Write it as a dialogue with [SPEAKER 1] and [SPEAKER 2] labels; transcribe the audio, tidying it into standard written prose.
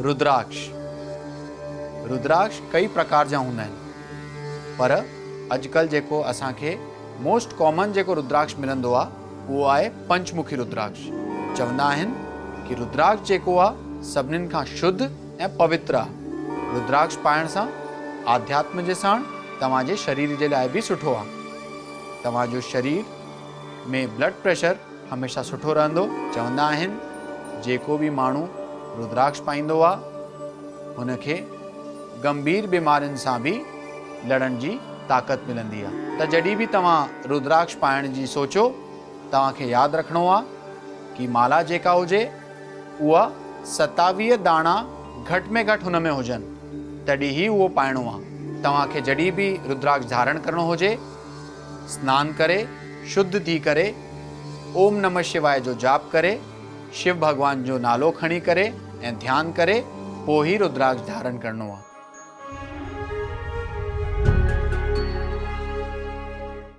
[SPEAKER 1] रुद्राक्ष। रुद्राक्ष कई प्रकार जा हूंदा आहिनि, पर अॼुकल्ह जेको असांखे मोस्ट कॉमन जेको रुद्राक्ष मिलंदो आहे उहो आहे पंचमुखी रुद्राक्ष। चवंदा आहिनि कि रुद्राक्ष जेको आहे सभिनीनि खां शुद्ध ऐं पवित्र आहे। रुद्राक्ष पाइण सां आध्यात्म जे साण तव्हांजे शरीर जे लाइ बि सुठो आहे। तव्हांजो शरीर में ब्लड प्रेशर हमेशह सुठो रहंदो। चवंदा आहिनि जेको बि माण्हू रुद्राक्ष पाईंदो आहे हुनखे गंभीर बीमारियुनि सां बि लड़ण जी ताक़त मिलंदी आहे। त जॾहिं बि तव्हां रुद्राक्ष पाइण जी सोचो, तव्हांखे यादि रखिणो आहे कि माला जेका हुजे उहा 27 दाणा घटि में घटि हुन में हुजनि, तॾहिं ई उहो पाइणो आहे। तव्हांखे जॾहिं बि रुद्राक्ष धारण करणो हुजे, स्नान करे शुद्ध थी करे ओम नमः शिवाय जो जाप करे, शिव भगवान जो नालो खणी करे ऐं ध्यान करे पोइ ई रुद्राक्ष धारण करणो आहे।